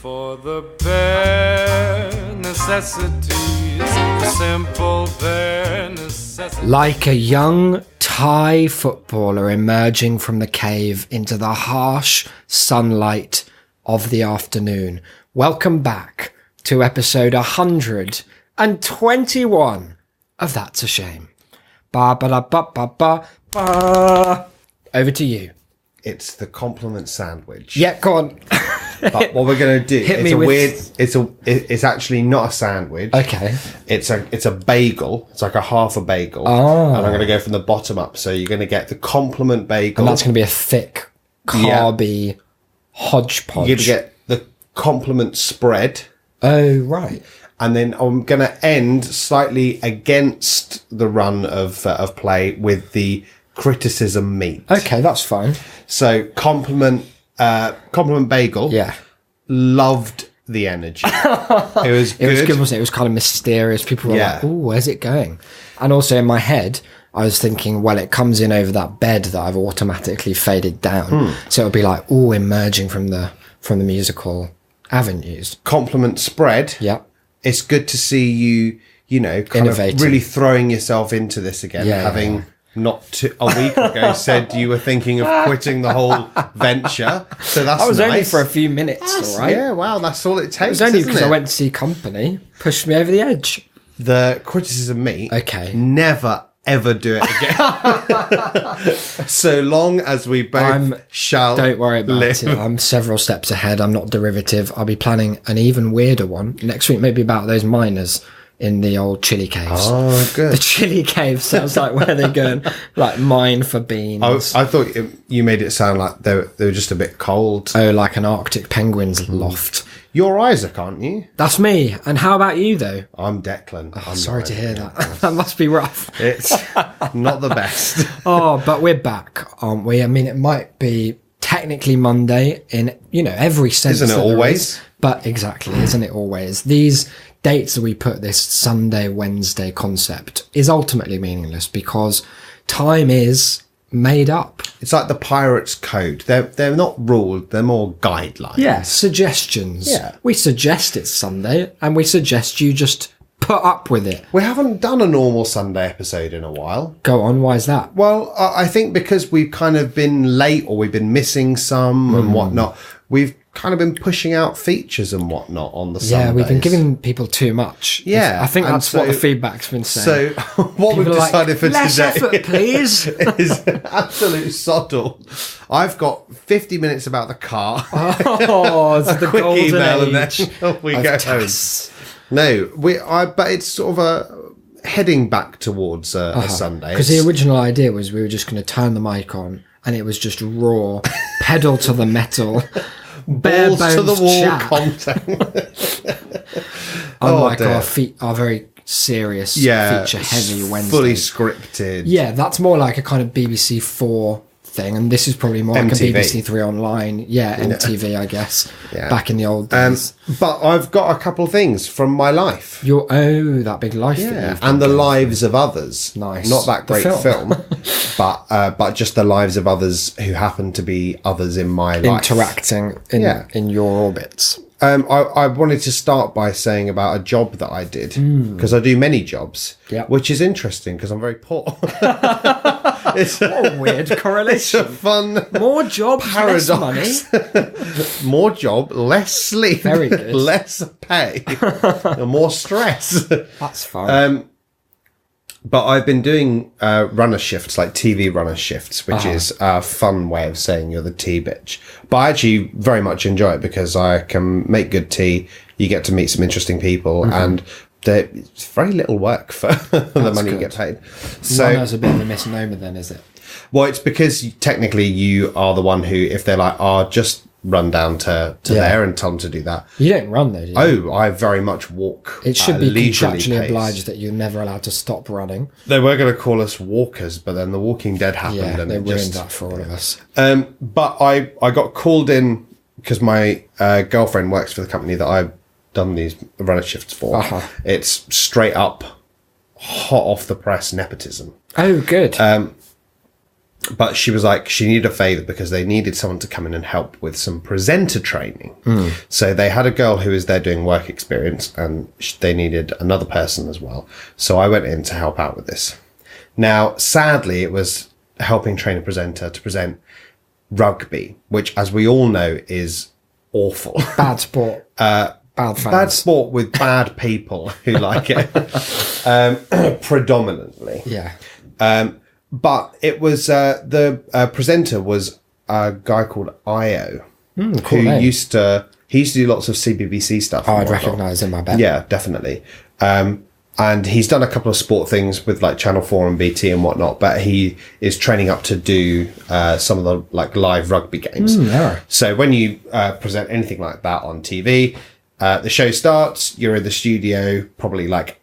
for the bare necessities, the simple bare necessities. Like a young Thai footballer emerging from the cave into the harsh sunlight of the afternoon. Welcome back to episode 121 of That's a Shame. Ba ba da ba ba ba ba. Over to you. It's the compliment sandwich. Yeah, go on. But what we're going to do, it's actually not a sandwich. Okay. It's a bagel. It's like a half a bagel. Oh. And I'm going to go from the bottom up. So you're going to get the compliment bagel. And that's going to be a thick, carby hodgepodge. You're going to get the compliment spread. Oh, right. And then I'm going to end slightly against the run of play with the criticism meat. Okay, that's fine. So compliment bagel. Yeah. Loved the energy. It was good. It was good, wasn't it? It was kind of mysterious. People were like, "Oh, where's it going?" And also in my head, I was thinking, well, it comes in over that bed that I've automatically faded down, so it'll be like, "Oh, emerging from the musical avenues." Compliment spread. Yeah. It's good to see you know, kind Innovating. of really throwing yourself into this again, having not a week ago said you were thinking of quitting the whole venture. So that's That was only nice. for a few minutes, all right? Yeah, wow, that's all it takes. It was only isn't because I it? went to see Company, pushed me over the edge. The criticism meet. Okay. Never ever do it again. So long as we both shall Don't worry about live. it. I'm several steps ahead. I'm not derivative. I'll be planning an even weirder one next week, maybe about those miners in the old chili caves. Oh, good. The chili cave sounds like where they're going, like mine for beans. I thought you made it sound like they were just a bit cold. Oh, like an Arctic penguin's loft. You're Isaac, aren't you? That's me. And how about you, though? I'm Declan. I'm Sorry not to Isaac. hear that. That must be rough. It's not the best. Oh, but we're back, aren't we? I mean, it might be technically Monday in, every sense. Isn't it that there always? is, but exactly, isn't it always? These dates that we put this Sunday, Wednesday concept is ultimately meaningless because time is made up. It's like the Pirates Code. They're not ruled, they're more guidelines. Yeah, suggestions. Yeah. We suggest it's Sunday and we suggest you just put up with it. We haven't done a normal Sunday episode in a while. Go on, why is that? Well, I think because we've kind of been late or we've been missing some and whatnot. We've kind of been pushing out features and whatnot on the Sundays. Yeah, we've been giving people too much. Yeah, I think and that's what the feedback's been saying. So what we've People are like, decided for less today effort, please. is absolute soddle. I've got 50 minutes about the car. Oh, it's the Quick golden email age and then we of go home. tasks. No, but it's sort of heading back towards a Sunday. Because the original idea was we were just going to turn the mic on and it was just raw, pedal to the metal, bare balls to the bones wall chat. content. Unlike dear. our very serious, Yeah, feature-heavy Wednesday. fully scripted. Yeah, that's more like a kind of BBC 4 thing, and this is probably more like MTV. a BBC 3 online. Yeah, MTV, I guess. Yeah. Back in the old days. But I've got a couple of things from my life. That big life. that Yeah, you've and the got. lives of others. Nice. Not that The great film. but just the lives of others who happen to be others in my life. Interacting in your orbits. I wanted to start by saying about a job that I did because I do many jobs, Yep. which is interesting because I'm very poor. It's What a weird it's correlation. a fun More jobs, less money. paradox. More job, less sleep, Very good. less pay, and more stress. That's fine. But I've been doing runner shifts, like TV runner shifts, which is a fun way of saying you're the tea bitch. But I actually very much enjoy it because I can make good tea. You get to meet some interesting people, and it's very little work for the money you good. get paid. So So, that's a bit of a misnomer then, is it? well, it's because technically you are the one who, if they're like, just run down to Yeah. there and tell them to do that. You don't run though, do you? Oh, I very much walk. It should at be a leisurely contractually pace. obliged that you're never allowed to stop running. They were going to call us walkers, but then The Walking Dead happened, Yeah, and they it ruined just that for all of us. But I got called in because my girlfriend works for the company that I've done these runner shifts for. Uh-huh. It's straight up hot off the press nepotism. Oh, good. but she was like, she needed a favor because they needed someone to come in and help with some presenter training. So they had a girl who was there doing work experience, and they needed another person as well. So I went in to help out with this. Now, sadly, it was helping train a presenter to present rugby, which, as we all know, is awful. Bad sport. Bad fans. Bad sport with bad people who like it, predominantly. Yeah. But it was the presenter was a guy called Io, cool who name. used to do lots of CBBC stuff. Oh, I'd recognise him, I bet. Yeah, definitely. And he's done a couple of sport things with like Channel 4 and BT and whatnot, but he is training up to do some of the like live rugby games. Yeah. So when you present anything like that on TV, the show starts, you're in the studio, probably like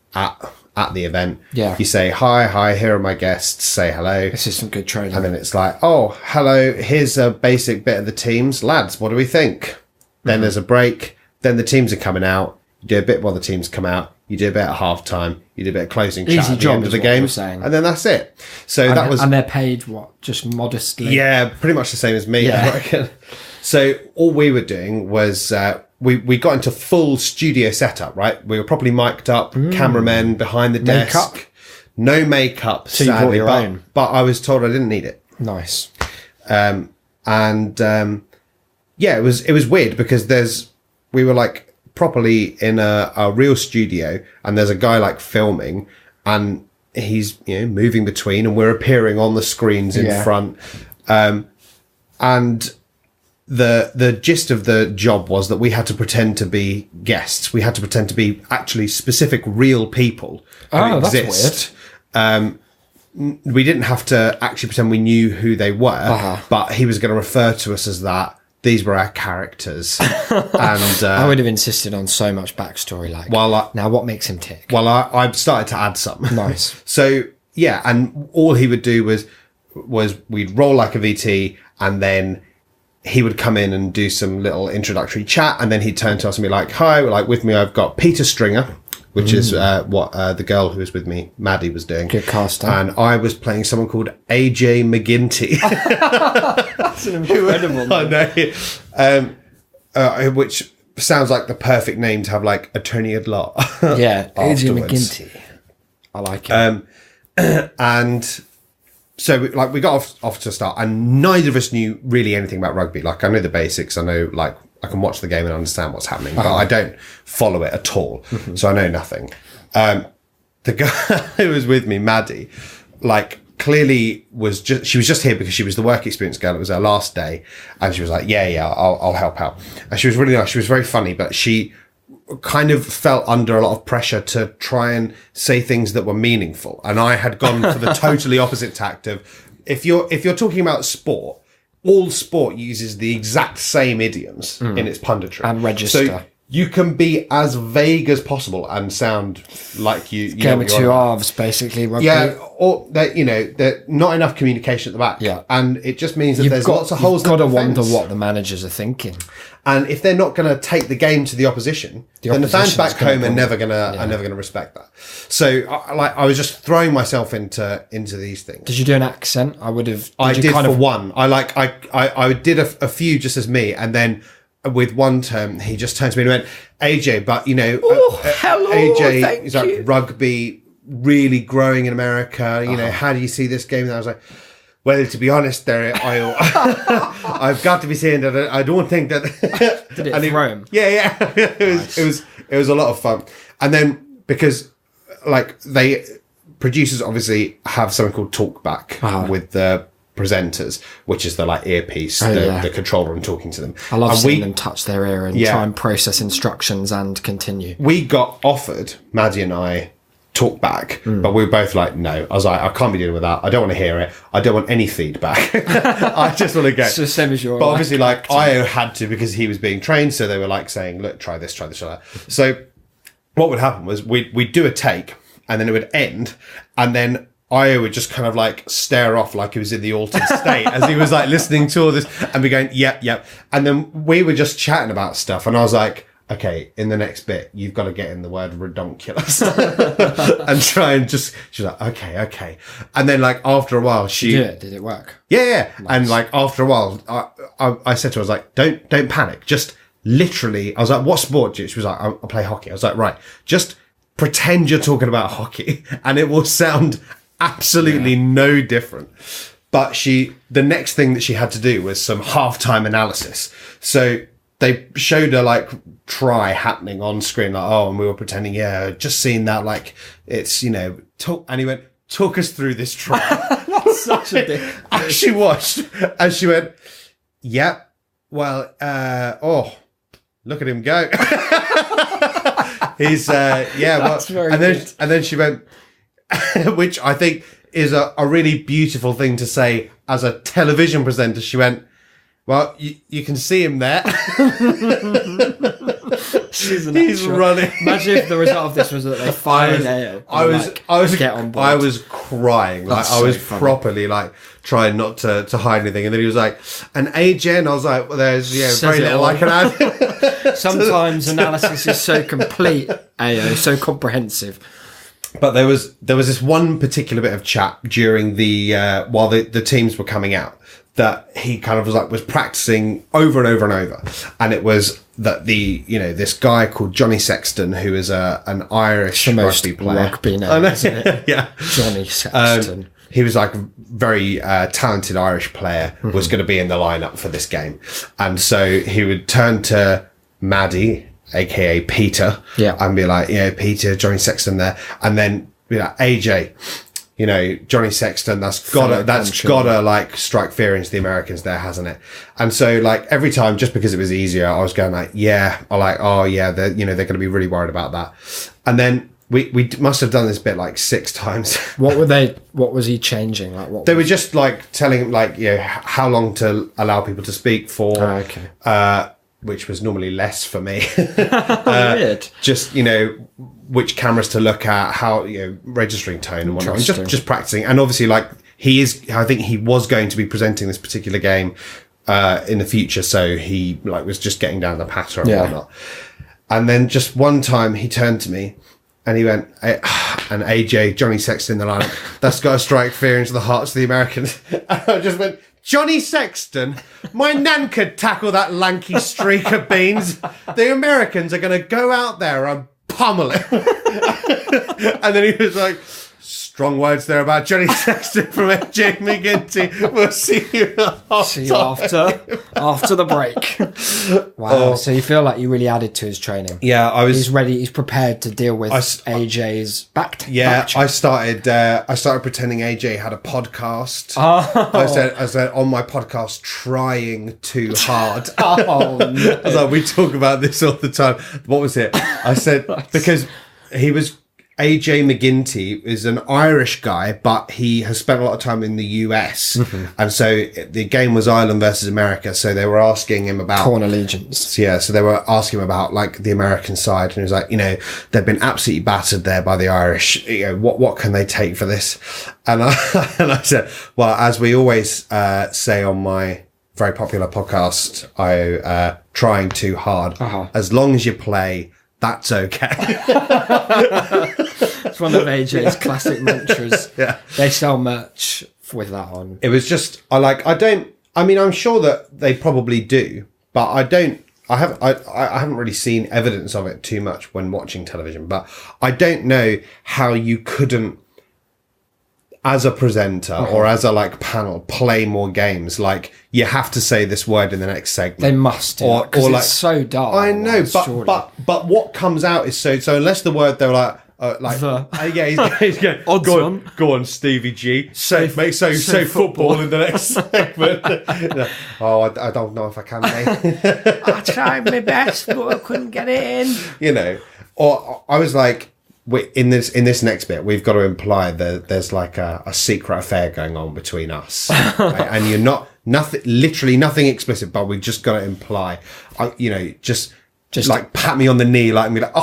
at the event. Yeah. You say, hi, here are my guests, say hello. This is some good training. And then it's like, oh, hello, here's a basic bit of the teams. Lads, what do we think? Then there's a break. Then the teams are coming out. You do a bit while the teams come out. You do a bit at half time. You do a bit of closing chat Easy at the job end of is the what game. you're saying. And then that's it. So that was... And they're paid, what, just modestly? Yeah, pretty much the same as me, Yeah. I reckon. So all we were doing was... we got into full studio setup, right? We were properly mic'd up, cameramen behind the desk. Makeup? No makeup, So you brought sadly, your own? but I was told I didn't need it. Nice. Yeah, it was weird because we were like properly in a real studio, and there's a guy like filming, and he's moving between, and we're appearing on the screens in front, and the gist of the job was that we had to pretend to be guests. We had to pretend to be actually specific real people who exist. That's weird. We didn't have to actually pretend we knew who they were, but he was going to refer to us as that. These were our characters. And I would have insisted on so much backstory. Like, now what makes him tick? Well, I started to add some. Nice. So, yeah, and all he would do was we'd roll like a VT, and then he would come in and do some little introductory chat, and then he'd turn to us and be like, hi, like with me I've got Peter Stringer, which is what the girl who was with me, Maddie, was doing. Good casting. And I was playing someone called AJ McGinty. That's an incredible name. I know. Which sounds like the perfect name to have like attorney at law. Yeah, AJ afterwards. McGinty. I like it. And so we got off to start, and neither of us knew really anything about rugby. Like, I know the basics. I know, like, I can watch the game and understand what's happening, but I don't follow it at all. So I know nothing. The guy who was with me, Maddie, like, clearly she was just here because she was the work experience girl. It was her last day, and she was like, yeah, I'll help out. And she was really nice. She was very funny, but she kind of felt under a lot of pressure to try and say things that were meaningful. And I had gone for the totally opposite tact of, if you're talking about sport, all sport uses the exact same idioms in its punditry. And register. So you can be as vague as possible and sound like you Game of two halves, basically. Rugby. Yeah, or that that not enough communication at the back. Yeah, and it just means that there's lots of holes. You've got to wonder what the managers are thinking. And if they're not going to take the game to the opposition, then the fans back home are never going to respect that. So, I was just throwing myself into these things. Did you do an accent? I would have. I did for one. I did a few just as me, and then with one term, he just turned to me and went, AJ, but hello, AJ is like rugby really growing in America. How do you see this game? And I was like, well, to be honest, there, I've got to be saying that I don't think that. Did it throw him? Yeah. It was a lot of fun, and then because producers obviously have something called talkback with the presenters, which is the like earpiece, the control room talking to them. I love seeing them touch their ear and try and process instructions and continue. We got offered, Maddie and I, talk back, but we were both like, no. I was like, I can't be dealing with that. I don't want to hear it. I don't want any feedback. I just want to go. It's the same as your. But obviously, like, Io had to because he was being trained, so they were like saying, look, try this, try that. So what would happen was we'd do a take, and then it would end, and then Io would just kind of like stare off like he was in the altered state as he was like listening to all this and be going, yep. And then we were just chatting about stuff, and I was like, okay, in the next bit, you've got to get in the word redonkulous and try and just, she's like, okay. And then like after a while, Did it work? Yeah. Nice. And like after a while, I said to her, I was like, don't panic. Just literally, I was like, what sport do you? She was like, I play hockey. I was like, right, just pretend you're talking about hockey and it will sound absolutely no different. But the next thing that she had to do was some halftime analysis. So they showed her like try happening on screen, like, and we were pretending, just seeing that, like it's, and he went, talk us through this try. That's such a dick. And she watched and she went, well, look at him go. He's, and then she went, which I think is a really beautiful thing to say as a television presenter. She went, well, you can see him there. He's running. Imagine if the result of this was that they fired Ayo. I was get on board. I was crying. Like I was properly like trying not to hide anything. And then he was like, an AJ, and I was like, well, there's very little I can add. Sometimes analysis is so complete, Ayo, so comprehensive. But there was this one particular bit of chat during the while the teams were coming out that he kind of was practicing over and over and over, and it was that this guy called Johnny Sexton, who is an Irish rugby player. Rugby name, isn't it? Yeah, Johnny Sexton. He was like a very talented Irish player, was going to be in the lineup for this game, and so he would turn to Maddie, aka Peter, and be like, Peter, Johnny Sexton there, and then be like, AJ, Johnny Sexton, that's gotta like strike fear into the Americans there, hasn't it? And so like every time, just because it was easier, I was going like, they're going to be really worried about that. And then we must have done this bit like 6 times. What was he changing? Like what? They were just like telling him like, how long to allow people to speak for. Oh, okay. Which was normally less for me. Weird. Just, which cameras to look at, how, registering tone and whatnot. And just practicing. And obviously, like, I think he was going to be presenting this particular game in the future. So he, like, was just getting down the patter and whatnot. And then just one time he turned to me and he went, and AJ, Johnny Sexton in the lineup, that's got to strike fear into the hearts of the Americans. And I just went, Johnny Sexton, my nan could tackle that lanky streak of beans. The Americans are going to go out there and pummel it. And then he was like, strong words there about Johnny Sexton from AJ McGinty. We'll see you after the break. Wow. So you feel like you really added to his training. Yeah, He's ready. He's prepared to deal with AJ's back. Yeah, I started pretending AJ had a podcast. I said on my podcast, trying too hard. Oh no. I was like, we talk about this all the time. What was it? I said because he was. AJ McGinty is an Irish guy, but he has spent a lot of time in the US. And so the game was Ireland versus America. So they were asking him about torn allegiance. Yeah. So they were asking him about like the American side. And he was like, they've been absolutely battered there by the Irish. What can they take for this? And I said, well, as we always say on my very popular podcast, trying too hard. As long as you play, that's okay. It's one of AJ's classic mantras. Yeah. They sell merch with that on. It was just, I'm sure that they probably do, but I haven't really seen evidence of it too much when watching television, but I don't know how you couldn't, as a presenter or as a panel, play more games. Like, you have to say this word in the next segment. They must do, or it's so dark. I know, but what comes out is so unless the word they're he's going, go on, Stevie G. Say football in the next segment. I don't know if I can, mate. I tried my best, but I couldn't get it in. Or I was like, in this next bit, we've got to imply that there's like a secret affair going on between us, right? And you're literally nothing explicit, but we just got to imply, just like pat me on the knee, like and be like,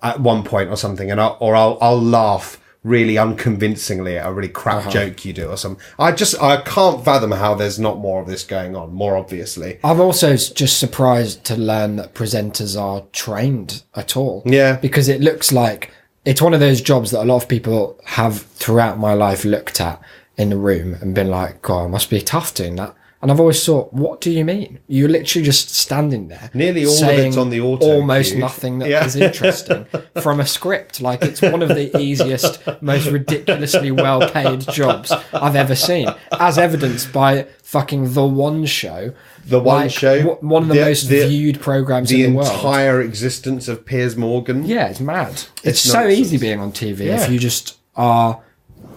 at one point or something, and I'll laugh really unconvincingly a really crap joke you do or something. I can't fathom how there's not more of this going on, more obviously. I'm also just surprised to learn that presenters are trained at all. Yeah. Because it looks like it's one of those jobs that a lot of people have throughout my life looked at in the room and been like, God, it must be tough doing that. And I've always thought, what do you mean? You're literally just standing there. Nearly all of it's on the auto almost cue. nothing that is interesting from a script. Like, it's one of the easiest, most ridiculously well-paid jobs I've ever seen. As evidenced by fucking The One Show. The One Show. One of the most viewed programmes in the world. The entire existence of Piers Morgan. Yeah, it's mad. It's so easy being on TV if you just are,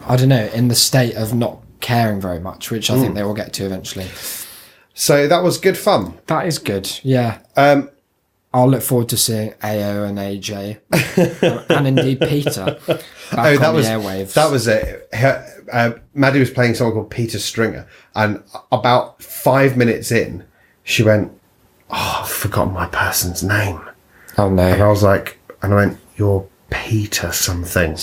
I don't know, in the state of not caring very much, which I think they will get to eventually. So that was good fun. That is good, yeah. I'll look forward to seeing AO and AJ and indeed Peter back on the airwaves. That was it. Maddie was playing someone called Peter Stringer, and about 5 minutes in, she went, "Oh, I've forgotten my person's name." Oh no! And I went, "You're Peter something,"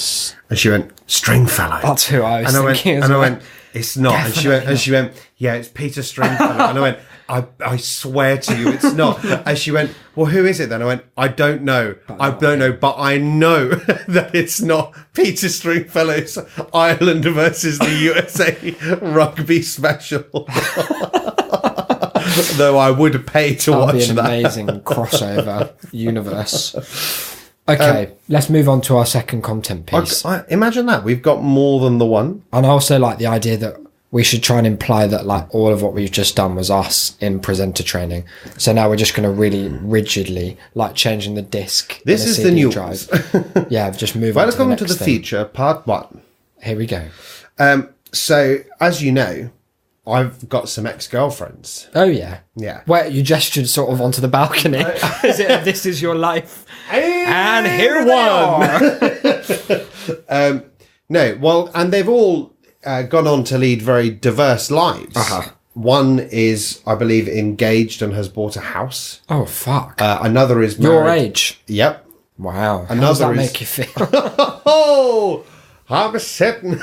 and she went, "Stringfellow." That's who I was thinking. I went, "It's not." And she went, "Yeah, it's Peter Stringfellow." And I went, I swear to you, it's not. And she went, "Well, who is it then?" I went, "I don't know. I don't know, but I know that it's not Peter Stringfellow's Ireland versus the USA rugby special." Though I would pay to watch that. That'd be an amazing crossover universe. Okay, let's move on to our second content piece. Imagine that. We've got more than the one. And I also like the idea that we should try and imply that like all of what we've just done was us in presenter training. So now we're just going to really rigidly, like changing the disc. This is the new drive. Yeah, just move on. Welcome to the feature, part 1. Here we go. So, as you know, I've got some ex-girlfriends. Oh, yeah. Yeah. Where you gestured sort of onto the balcony. Is it, this is your life? And here one. No, well, and they've all gone on to lead very diverse lives. One is, I believe, engaged and has bought a house. Oh, fuck. Another is married. Your age? Yep. Wow. How does that make you feel? Oh, I'm sitting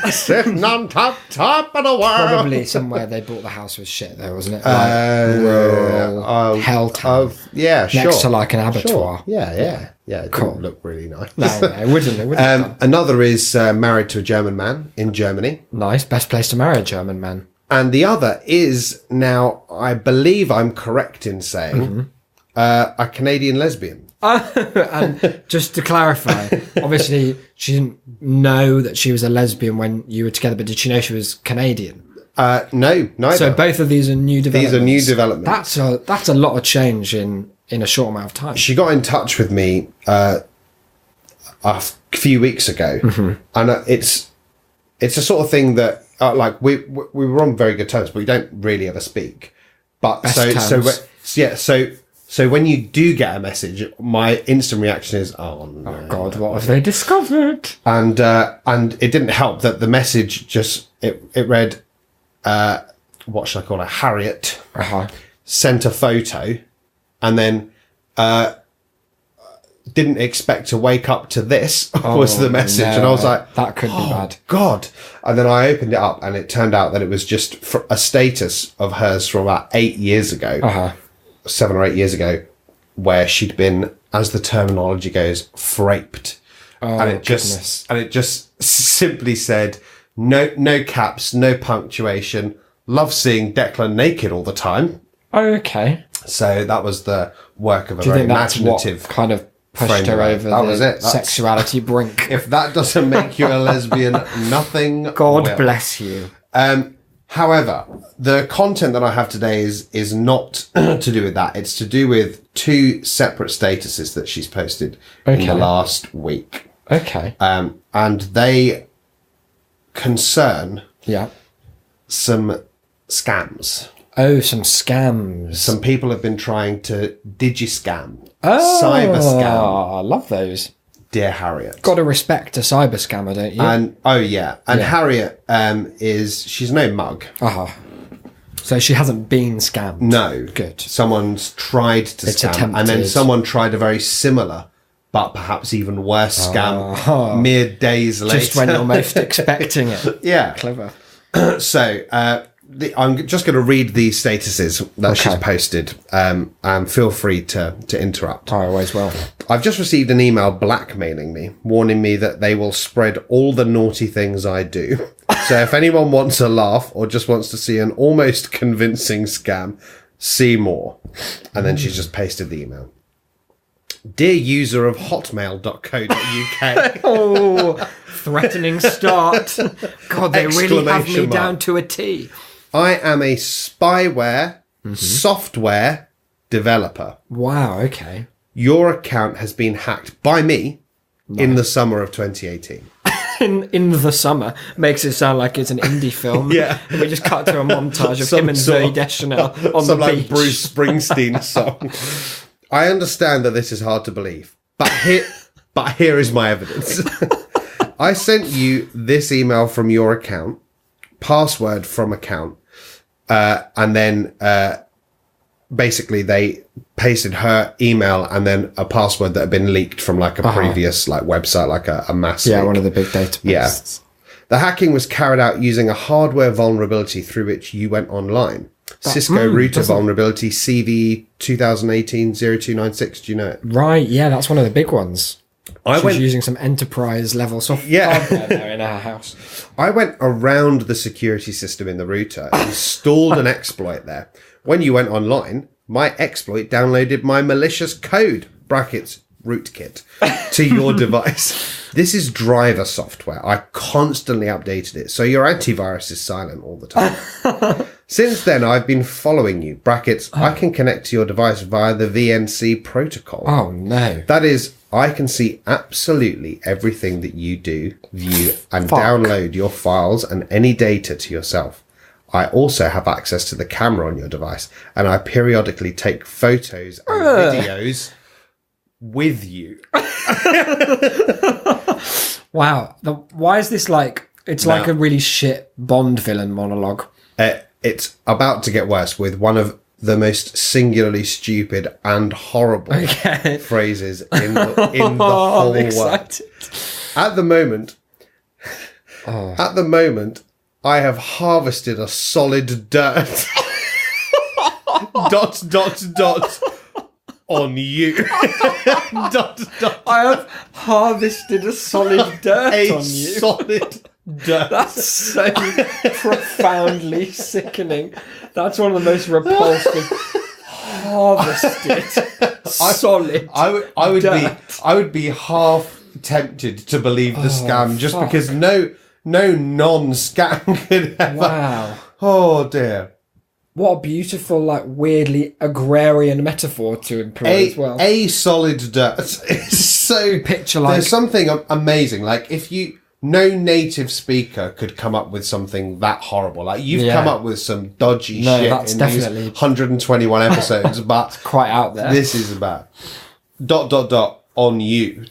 on top of the world. Probably somewhere they bought the house was shit though, wasn't it? Like rural helltown. Yeah, sure. Next to like an abattoir. Sure. Yeah. It Cool. didn't look really nice. No, it wouldn't. Another is married to a German man in Germany. Nice. Best place to marry a German man. And the other is now, I believe I'm correct in saying, a Canadian lesbian. And just to clarify, obviously she didn't know that she was a lesbian when you were together, but did she know she was Canadian? No, neither. So both of these are new developments. These are new developments. That's a lot of change in a short amount of time. She got in touch with me a few weeks ago, and it's a sort of thing that like we were on very good terms, but we don't really ever speak. But so when you do get a message, my instant reaction is, "Oh no, oh God, what have they discovered?" And it didn't help that the message just it read, what should I call her? Harriet sent a photo, and then didn't expect to wake up to this was the message, and I was like, that could be bad. God. And then I opened it up, and it turned out that it was just a status of hers from about 8 years ago. 7 or 8 years ago, where she'd been, as the terminology goes, fraped. And it just simply said, no caps, no punctuation, love seeing Declan naked all the time. Oh, okay. So that was the work of a Do you very think that's imaginative what kind of pushed her over the sexuality brink? If that doesn't make you a lesbian, nothing God will. bless you. However, the content that I have today is not to do with that. It's to do with 2 separate statuses that she's posted in the last week. Okay. And they concern some scams. Oh, some scams. Some people have been trying to digi-scam, cyber scam. I love those. Dear Harriet. Got to respect a cyber scammer, don't you? And Harriet she's no mug. So she hasn't been scammed. No. Good. Someone's tried to scam, attempted. and then someone tried a very similar but perhaps even worse scam mere days later. Just when you're most expecting it. Yeah. Clever. So I'm just going to read the statuses that she's posted, and feel free to interrupt. I always will. I've just received an email blackmailing me, warning me that they will spread all the naughty things I do. So if anyone wants a laugh or just wants to see an almost convincing scam, see more. And then she's just pasted the email. Dear user of hotmail.co.uk. Oh, threatening start. God, they really have me down to a T. I am a spyware software developer. Wow, okay. Your account has been hacked by me in the summer of 2018. In the summer makes it sound like it's an indie film. Yeah. And we just cut to a montage of him and Zooey Deschanel on the beach. Bruce Springsteen song. I understand that this is hard to believe, but here is my evidence. I sent you this email from your account, password from account, and then basically they pasted her email and then a password that had been leaked from like a previous like website, like a mass leak. one of the big databases. Yeah. The hacking was carried out using a hardware vulnerability through which you went online. Cisco router vulnerability CV 2018-0296. Do you know it? Right, yeah, that's one of the big ones. She's using some enterprise level software hardware there in her house. I went around the security system in the router and installed an exploit there. When you went online, my exploit downloaded my malicious code, brackets, rootkit, to your device. This is driver software. I constantly updated it, so your antivirus is silent all the time. Since then, I've been following you, brackets, I can connect to your device via the VNC protocol. Oh, no. That is, I can see absolutely everything that you do, view, and download your files and any data to yourself. I also have access to the camera on your device, and I periodically take photos and videos with you. Wow. Why is this like... It's like a really shit Bond villain monologue. It's about to get worse with one of the most singularly stupid and horrible phrases in the whole world. At the moment, I have harvested a solid dirt. ... on you. ... I have harvested a solid dirt on you. Solid dirt. That's so profoundly sickening. That's one of the most repulsive. Harvested solid. I would be half tempted to believe the scam just because no non-scam could ever. Wow. Oh dear. What a beautiful, like, weirdly agrarian metaphor to employ as well. A solid dirt is so picture-like. There's something amazing. Like, if no native speaker could come up with something that horrible. Like, you've come up with some dodgy shit that's in definitely... these 121 episodes, but quite out there. This is about ... on you ...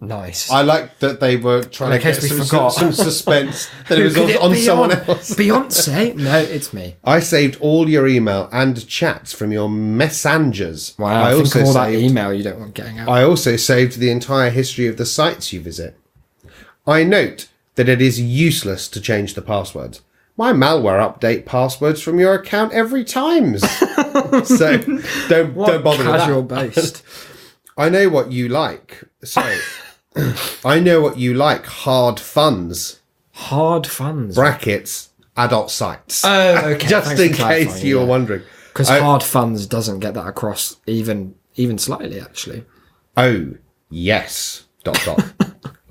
Nice. I like that they were trying to get some suspense that it was on someone else. Beyonce? No, it's me. I saved all your email and chats from your messengers. Wow, I think all that email you don't want getting out. I also saved the entire history of the sites you visit. I note that it is useless to change the passwords. My malware update passwords from your account every time. So don't bother with that. Casual based. I know what you like. Sorry. I know what you like. Hard funds. Hard funds. Brackets. Adult sites. Oh, okay. Just in case you were wondering. Because hard funds doesn't get that across even slightly, actually. Oh, yes. ...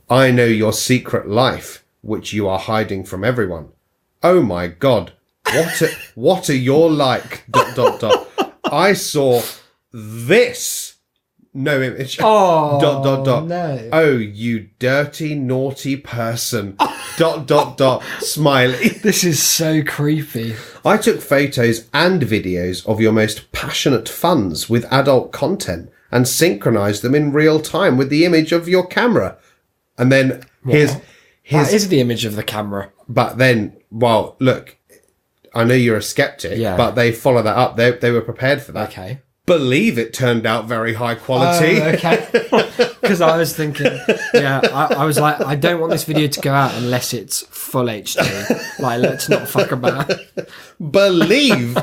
I know your secret life, which you are hiding from everyone. Oh my God. What are your like... ... I saw this... No image. Oh, ... No. Oh, you dirty, naughty person. ... Smiley. This is so creepy. I took photos and videos of your most passionate funs with adult content and synchronized them in real time with the image of your camera. And then here's that is the image of the camera. But then, well, look, I know you're a skeptic, but they follow that up. They were prepared for that. Okay. believe it turned out very high quality. Okay. Because I was thinking, I was like, I don't want this video to go out unless it's full HD. Like, let's not fuck about. Believe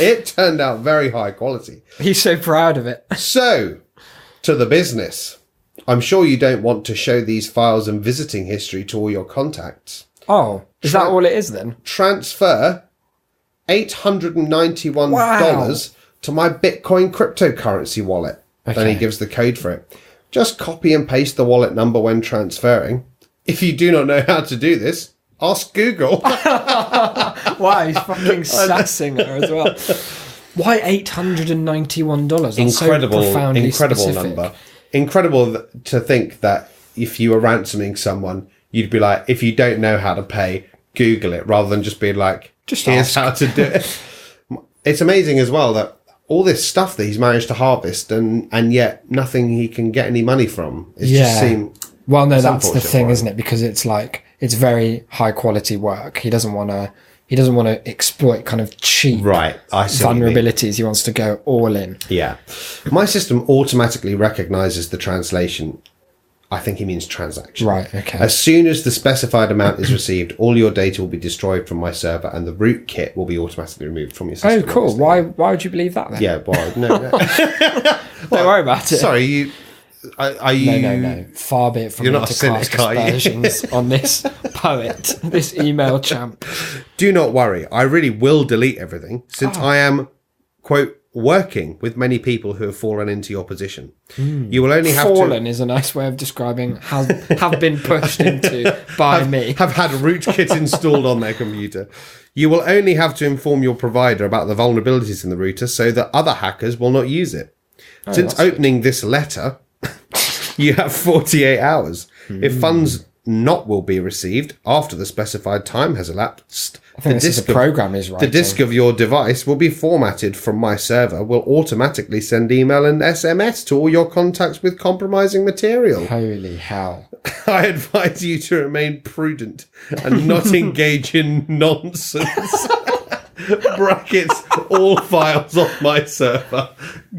it turned out very high quality. He's so proud of it. So, to the business. I'm sure you don't want to show these files and visiting history to all your contacts. Oh, is that all it is then? Transfer $891 to my Bitcoin cryptocurrency wallet. Okay. Then he gives the code for it. Just copy and paste the wallet number when transferring. If you do not know how to do this, ask Google. Wow, he's fucking sassing her as well. Why $891? That's Incredible, so profoundly incredible specific. number. Incredible to think that if you were ransoming someone, you'd be like, if you don't know how to pay, Google it, rather than just being like, Just here's ask. how to do it. It's amazing as well that all this stuff that he's managed to harvest and yet nothing he can get any money from. It's just seem. Well, no, it's that's the unfortunate thing, for him. isn't it? Because it's like, it's very high quality work. He doesn't want to exploit kind of cheap Right, I see what you mean. vulnerabilities. He wants to go all in. Yeah. My system automatically recognizes the translation. I think he means transaction. Right, okay. As soon as the specified amount is received, all your data will be destroyed from my server and the rootkit will be automatically removed from your system. Oh, cool. obviously. Why would you believe that then? Yeah, well, no. Don't worry about it. Sorry, you... Are you... No. Far be it from You're me not to a cynic, cast are you? aspersions on this poet, this email champ. Do not worry. I really will delete everything since I am, quote, working with many people who have fallen into your position. You will only have Fallen is a nice way of describing have been pushed into by me. have had rootkit installed on their computer. You will only have to inform your provider about the vulnerabilities in the router so that other hackers will not use it. Since opening this letter, you have 48 hours. If funds not will be received after the specified time has elapsed, I think this is a program is the writing. disk of your device will be formatted from my server, will automatically send email and SMS to all your contacts with compromising material. Holy hell. I advise you to remain prudent and not engage in nonsense. Brackets, all files on my server.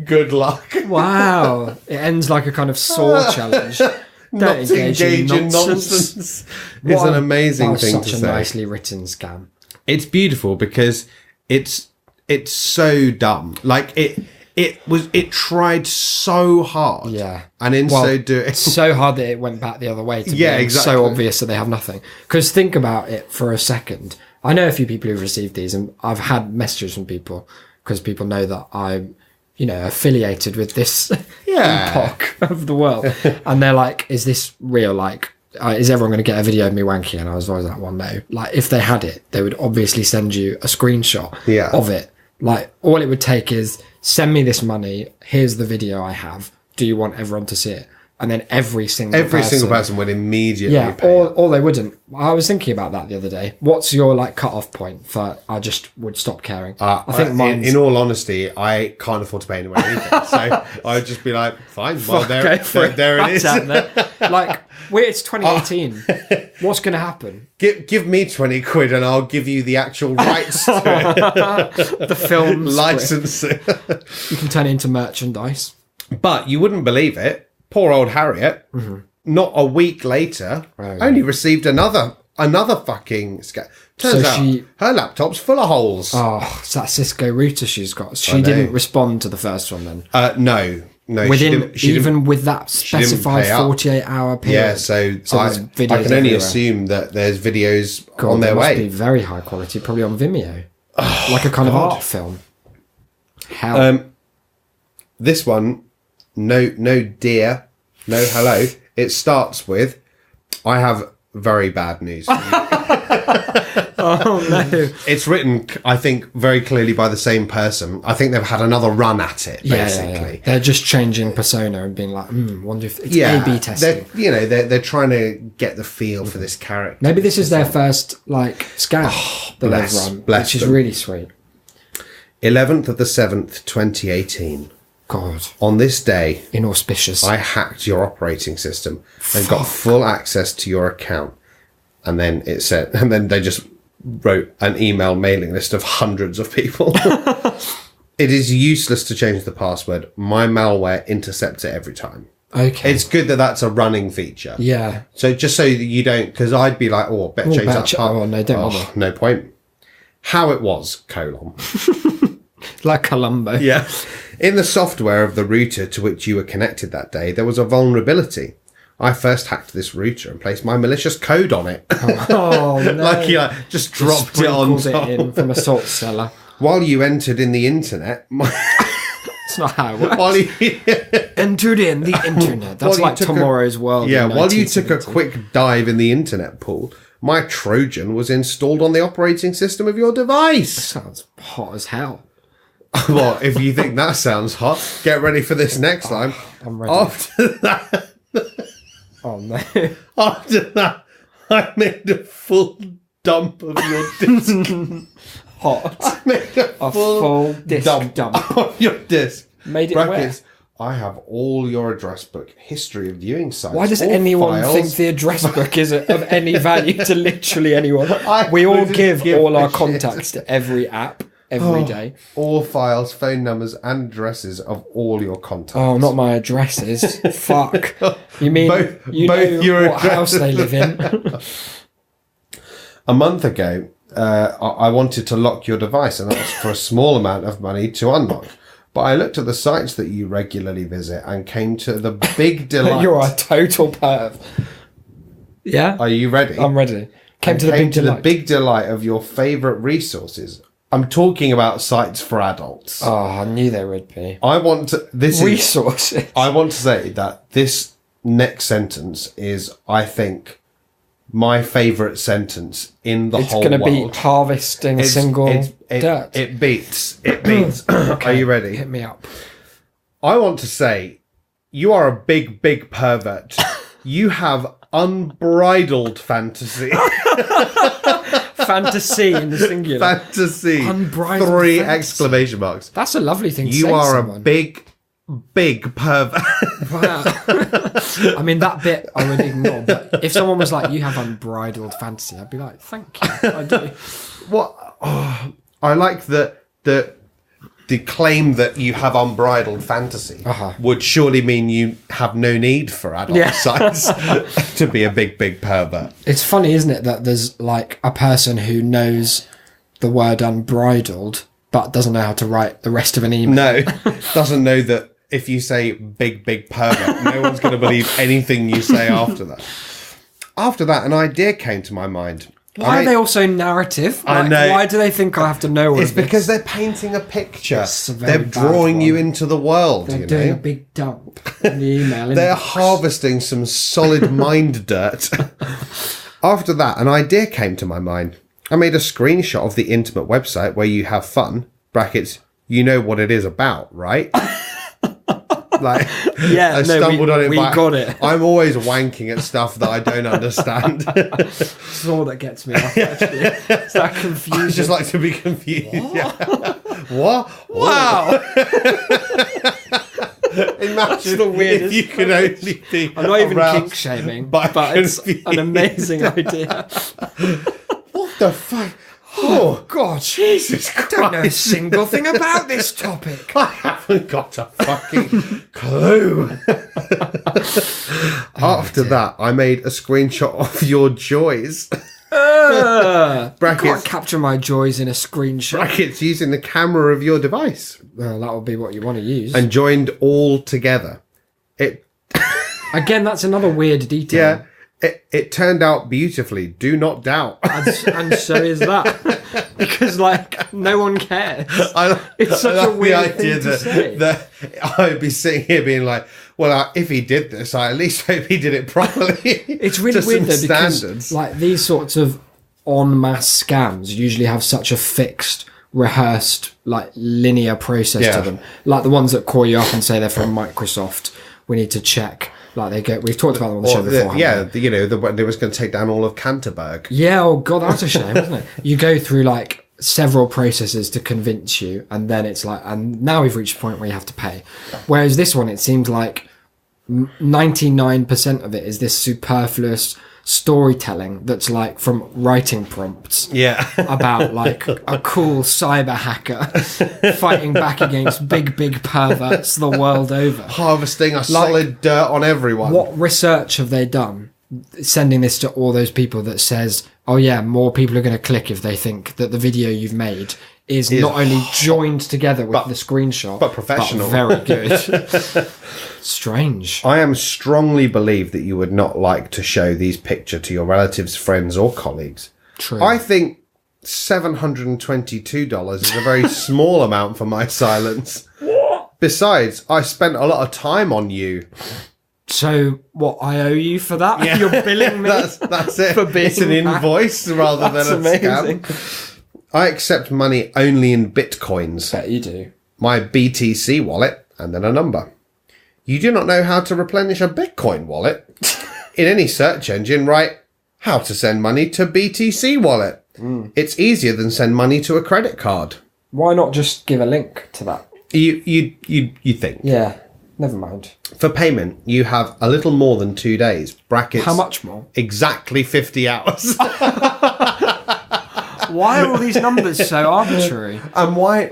Good luck. Wow. It ends like a kind of saw challenge. Not engage in nonsense. It's an amazing thing to such a say. nicely written scam. It's beautiful because it's so dumb. Like it tried so hard. Yeah. And in so doing, It's so hard that it went back the other way to Yeah, being exactly. so obvious that they have nothing. Because think about it for a second. I know a few people who've received these, and I've had messages from people because people know that I'm, affiliated with this epoch of the world. And they're like, is this real? Like, is everyone going to get a video of me wanking? And I was always like, well, no. Like, if they had it, they would obviously send you a screenshot of it. Like, all it would take is send me this money. Here's the video I have. Do you want everyone to see it? And then every single person would immediately pay. or they wouldn't. I was thinking about that the other day. What's your cut-off point for I just would stop caring? I think mine's... in all honesty, I can't afford to pay anyone anything. So I would just be like, fine, well, there it is. Like, it's 2018. What's going to happen? Give me 20 quid and I'll give you the actual rights to it. The film license. You can turn it into merchandise. But you wouldn't believe it. Poor old Harriet, not a week later, only received another fucking scam. Turns out her laptop's full of holes. Oh, it's that Cisco router she's got. She didn't respond to the first one then. No. Within with that specified 48-hour period. Yeah, so I can only assume that there's videos on their way. Must be very high quality, probably on Vimeo, like a kind of art film. Hell. This one. No dear, no hello. It starts with, I have very bad news for you. Oh no. It's written, I think, very clearly by the same person. I think they've had another run at it, basically. Yeah. They're just changing persona and being like, wonder if it's A/B testing. They're trying to get the feel for this character. Maybe this is their first scam that they've run, which is really sweet. 11th of the 7th, 2018. God. On this day, inauspicious. I hacked your operating system and got full access to your account. And then it said, and then they just wrote an email mailing list of hundreds of people. It is useless to change the password. My malware intercepts it every time. Okay. It's good that that's a running feature. Yeah. So just so that you don't, because I'd be like, oh, better change that password. Oh, no, don't bother. No point. How it was, : Like Columbo. Yeah. In the software of the router to which you were connected that day, there was a vulnerability. I first hacked this router and placed my malicious code on it. Oh, no. Like you just dropped it on top. It in from a salt cellar. While you entered in the internet... It's not how it works. While you, Entered in the internet. That's like Tomorrow's World. Yeah, in while you took a 1970. quick dive in the internet pool, my Trojan was installed on the operating system of your device. Sounds hot as hell. Well, if you think that sounds hot, get ready for this next time. I'm ready. After that, Oh, no. I made a full dump of your disk. Hot. I made A full disc dump. of your disk. Made it Brackets. I have all your address book, history of viewing sites. Why does all anyone files. think the address book is of any value to literally anyone? We all wouldn't give give all a our shit. contacts to every app every day. all files, phone numbers, and addresses of all your contacts? Oh, not my addresses. Fuck. You mean Both you know your what house they live in? A month ago, I wanted to lock your device and asked for a small amount of money to unlock. But I looked at the sites that you regularly visit and came to the big delight. You're a total perv. Yeah? Are you ready? I'm ready. Came And to the big delight. the big delight of your favourite resources. I'm talking about sites for adults. Oh, I knew there would be. I want to. Resources. I want to say that this next sentence is, I think, my favourite sentence in the It's whole going to world. be harvesting single dirt. It beats. It beats. Are you ready? Hit me up. I want to say, you are a big, big pervert. You have unbridled fantasy. Fantasy in the singular. Fantasy. Unbridled 3 fantasy. exclamation marks. That's a lovely thing to say You to are someone. a big, big pervert. Wow. I mean, that bit I would ignore, but if someone was like, you have unbridled fantasy, I'd be like, thank you. I do. What? Oh, I like the claim that you have unbridled fantasy would surely mean you have no need for adult Yeah. sites to be a big, big pervert. It's funny, isn't it, that there's like a person who knows the word unbridled, but doesn't know how to write the rest of an email. No, doesn't know that if you say big, big pervert, no one's going to believe anything you say after that. After that, an idea came to my mind. Why are they all so narrative? I Like, know. Why do they think I have to know all It's of this? because they're painting a picture. It's a very They're bad drawing you one. into the world, They're you doing know? a big dump in the email. They're inbox. harvesting some solid mind dirt. After that, an idea came to my mind. I made a screenshot of the intimate website where you have fun, brackets, you know what it is about, right? Like, Yeah, I no, stumbled on it. we by- got it. I'm always wanking at stuff that I don't understand. It's all that gets me off, actually. It's that I confusion. just like to be confused. Yeah. What? Wow. Imagine the weirdest if you could only be. I'm not even aroused kink shaming, by but it's confusion. an amazing idea. What the fuck? Oh, God, Jesus Christ. I don't know a single thing about this topic. I haven't got a fucking clue. After that, I made a screenshot of your joys. Can't Brackets, capture my joys in a screenshot. brackets using the camera of your device Well, that would be what you want to use. and joined all together. It Again, that's another weird detail. it turned out beautifully. Do not doubt. And so is that. Because, like, no one cares. It's such I a like weird thing to say. that I'd be sitting here being like, well, if he did this, I at least hope he did it properly. It's really To weird, some though, because, standards. like, these sorts of en masse scams usually have such a fixed, rehearsed, like, linear process Yeah. to them. Like the ones that call you up and say they're from Microsoft. We need to check. Like, they go... We've talked about them on the show before, haven't we? you know, they was going to take down all of Canterbury. Yeah, oh god, that's a shame, isn't it? You go through like several processes to convince you, and then it's like, and now we've reached a point where you have to pay. Whereas this one, it seemed like 99% of it is this superfluous storytelling that's like from writing prompts. Yeah. About like a cool cyber hacker fighting back against big perverts the world over. Harvesting a solid dirt on everyone. What research have they done sending this to all those people that says, oh yeah, more people are going to click if they think that the video you've made is not only joined together with the screenshot, but professional. But very good. Strange. I am strongly believe that you would not like to show these pictures to your relatives, friends, or colleagues. True. I think $722 is a very small amount for my silence. What? Besides, I spent a lot of time on you. So, what, I owe you for that? Yeah. You're billing me? That's it. For being it's an invoice rather than a amazing. scam. I accept money only in bitcoins. Bet you do. My BTC wallet, and then a number. You do not know how to replenish a Bitcoin wallet? In any search engine, write how to send money to BTC wallet. It's easier than send money to a credit card. Why not just give a link to that? You think? Yeah, never mind. For payment, you have a little more than 2 days. Brackets. How much more? Exactly 50 hours. Why are all these numbers so arbitrary? And why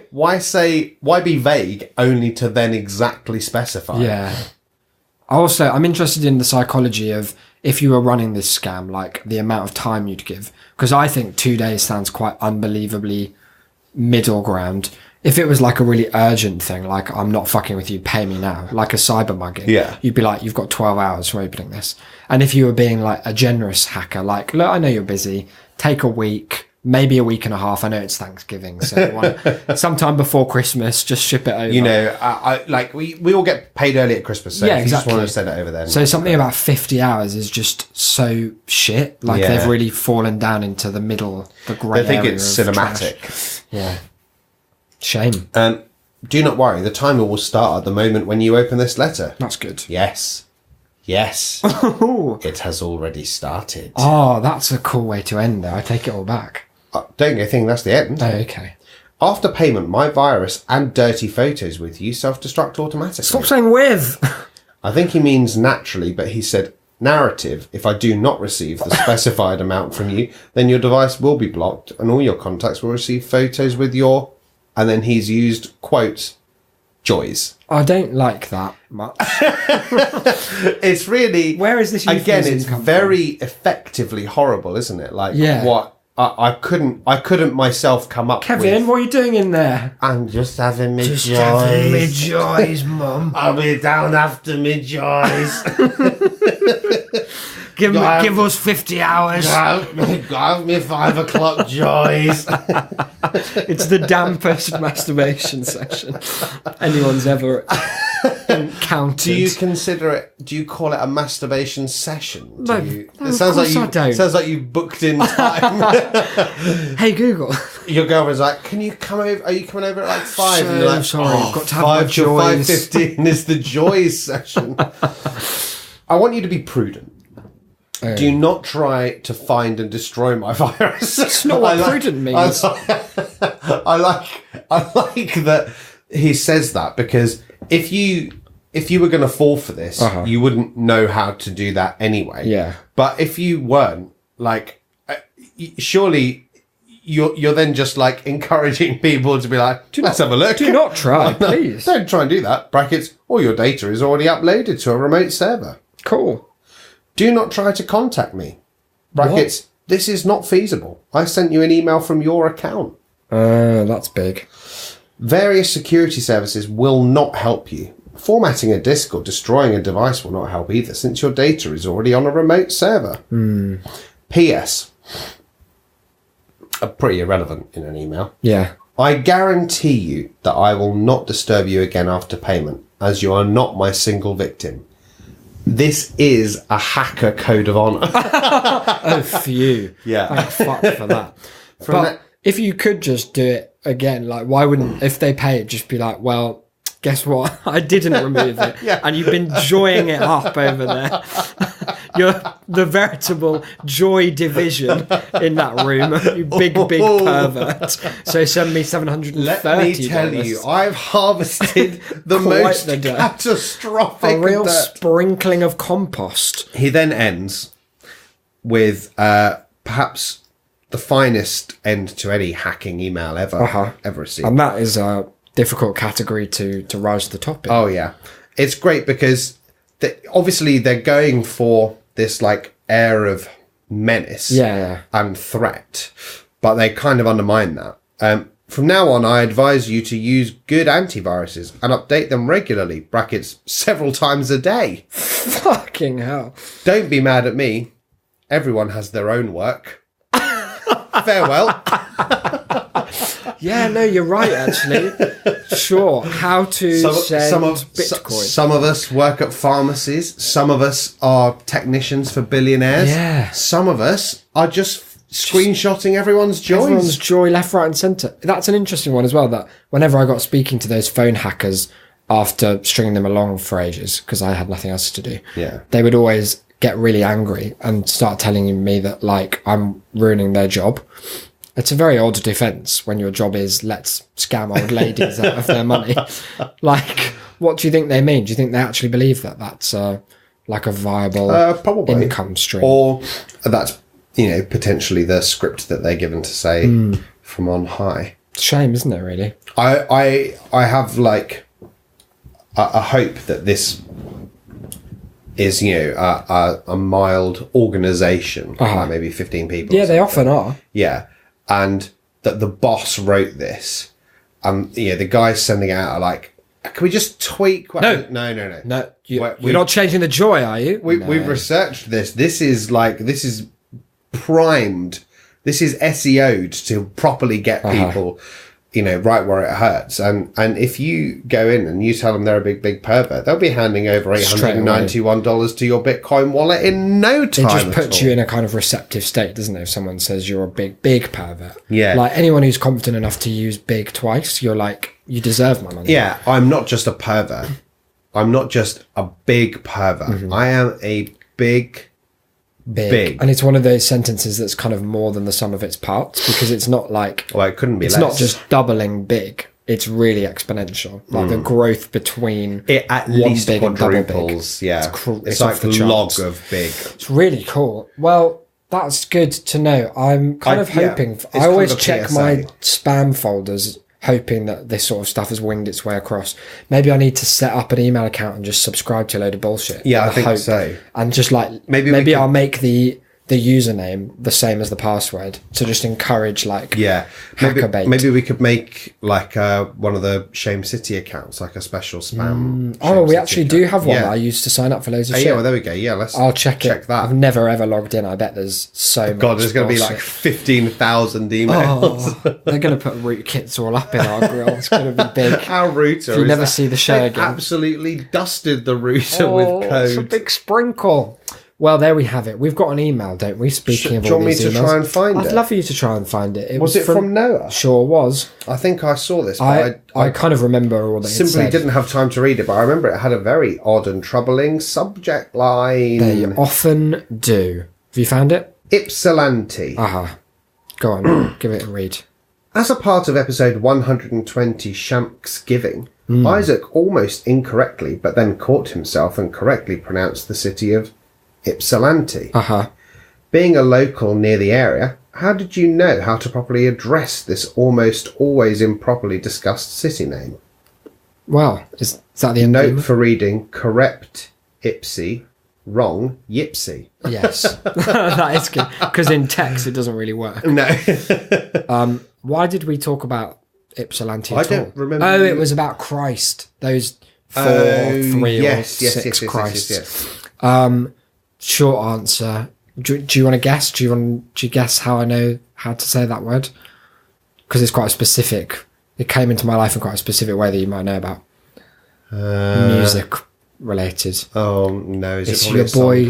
be vague only to then exactly specify? Yeah. Also, I'm interested in the psychology of if you were running this scam, like the amount of time you'd give. Because I think 2 days sounds quite unbelievably middle ground. If it was like a really urgent thing, like I'm not fucking with you, pay me now, like a cyber mugging, you'd be like, you've got 12 hours from opening this. And if you were being like a generous hacker, like, look, I know you're busy, take a week, maybe a week and a half. I know it's Thanksgiving, so sometime before Christmas, just ship it over. You know, I like we all get paid early at Christmas, so yeah, if you exactly. just want to send it over then. So something about 50 hours is just so shit. Like they've really fallen down into the middle, the grey area. I think it's cinematic. Trash. Yeah. Shame. Do not worry, the timer will start at the moment when you open this letter. That's good. Yes. It has already started. Oh, that's a cool way to end there. I take it all back. Don't you think that's the end? Oh, okay. After payment, my virus and dirty photos with you self-destruct automatically. Stop saying with. I think he means naturally, but he said narrative. If I do not receive the specified amount from you, then your device will be blocked and all your contacts will receive photos with your... And then he's used quotes, joys. I don't like that much. It's really... Where is this again, euphemism it's come very effectively horrible, isn't it? Like, Yeah. what... I couldn't myself come up with... Kevin, what are you doing in there? I'm just having me Just joys. having me joys, Mum. I'll be down after me joys. Give us 50 hours. Give me 5 o'clock joys. It's the dampest masturbation session anyone's ever encountered. Do you consider it? Do you call it a masturbation session? No, It sounds like I don't. Sounds like you've booked in time. Hey Google. Your girlfriend's like, "Can you come over? Are you coming over at like 5?" So and you're like, sorry, I've got to have 5 my till joys." 5:15 is the joys session. I want you to be prudent. Do not try to find and destroy my virus. That's not what prudent means. I like that he says that, because if you were going to fall for this, you wouldn't know how to do that anyway. Yeah. But if you weren't, like, surely you're then just like encouraging people to be like, let's have a look. Do not try, please. Don't try and do that. Brackets, all your data is already uploaded to a remote server. Cool. Do not try to contact me. Brackets, this is not feasible. I sent you an email from your account. That's big. Various security services will not help you. Formatting a disk or destroying a device will not help either, since your data is already on a remote server. P.S. Pretty irrelevant in an email. Yeah. I guarantee you that I will not disturb you again after payment, as you are not my single victim. This is a hacker code of honor. Oh, phew. Yeah. Thank fuck for that. But if you could just do it again, like, why wouldn't, if they pay it, just be like, well, guess what? I didn't remove it. And you've been joying it up over there. You're the veritable joy division in that room, you big pervert. So send me $730. Let me tell you, I've harvested the most catastrophic a real dirt. sprinkling of compost. He then ends, with perhaps the finest end to any hacking email ever received. And that is a difficult category to rise to the top in. Oh, yeah. It's great because obviously they're going for this like air of menace and threat, but they kind of undermine that. From now on, I advise you to use good antiviruses and update them regularly, brackets, several times a day. Fucking hell. Don't be mad at me. Everyone has their own work. Farewell. Yeah, no, you're right, actually. Sure. How to send Bitcoin. Some of us work at pharmacies. Some of us are technicians for billionaires. Yeah. Some of us are just screenshotting everyone's joys. Everyone's joy left, right and centre. That's an interesting one as well, that whenever I got speaking to those phone hackers after stringing them along for ages, because I had nothing else to do, they would always get really angry and start telling me that, like, I'm ruining their job. It's a very odd defence when your job is let's scam old ladies out of their money. Like, what do you think they mean? Do you think they actually believe that that's like a viable probably income stream? Or that's, potentially the script that they're given to say from on high. It's a shame, isn't it, really? I have like a hope that this is, a mild organisation, like maybe 15 people. Yeah, they often are. Yeah. And that the boss wrote this. The guys sending it out are like, can we just tweak? No, you're not changing the joy, are you? We've researched this. This is primed. This is SEO'd to properly get people, right where it hurts. And if you go in and you tell them they're a big pervert, they'll be handing over $891 to your Bitcoin wallet in no time. It just puts you in a kind of receptive state, doesn't it? If someone says you're a big pervert. Yeah. Like anyone who's confident enough to use big twice, you're like, you deserve my money. Yeah, I'm not just a pervert. I'm not just a big pervert. I am a big. And it's one of those sentences that's kind of more than the sum of its parts, because it's not like, well, it couldn't be it's less. not just doubling big, it's really exponential. Like the growth between it at least quadruples. Yeah, it's like the log of big. It's really cool. Well, that's good to know. I'm kind of hoping I always check my spam folders, hoping that this sort of stuff has winged its way across. Maybe I need to set up an email account and just subscribe to a load of bullshit. Yeah, I think so. And just like, maybe I'll make the username the same as the password to just encourage hacker bait. Maybe we could make like one of the Shame City accounts, like a special spam. We actually do have one that I used to sign up for loads of shit. Yeah, well, there we go. Yeah, I'll check that. I've never ever logged in. I bet there's so much. God, there's going to be like 15,000 emails. They're going to put rootkits all up in our grill. It's going to be big. Our router. If you never see the show again. Absolutely dusted the router with code. It's a big sprinkle. Well, there we have it. We've got an email, don't we? Speaking of all these emails. Do you want me to try and find it? I'd love for you to try and find it. Was it from Noah? Sure was. I think I saw this, but I kind of remember all that it said. Simply didn't have time to read it, but I remember it had a very odd and troubling subject line. They often do. Have you found it? Ypsilanti. Go on, give it a read. As a part of episode 120, Shanksgiving, Isaac almost incorrectly, but then caught himself and correctly pronounced the city of Ypsilanti. Being a local near the area, how did you know how to properly address this almost always improperly discussed city name? Well, is that the end? Note for reading: correct Ipsy, wrong Yipsy. Yes, that is good, because in text it doesn't really work. No. Why did we talk about Ypsilanti at all? I don't remember. Oh, it was about Christ. Those 4, 3 or 6 Christs. Yes. Short answer. Do you want to guess? Do you guess how I know how to say that word? Because it's quite specific. It came into my life in quite a specific way that you might know about. Music related. Oh no! It's your boy.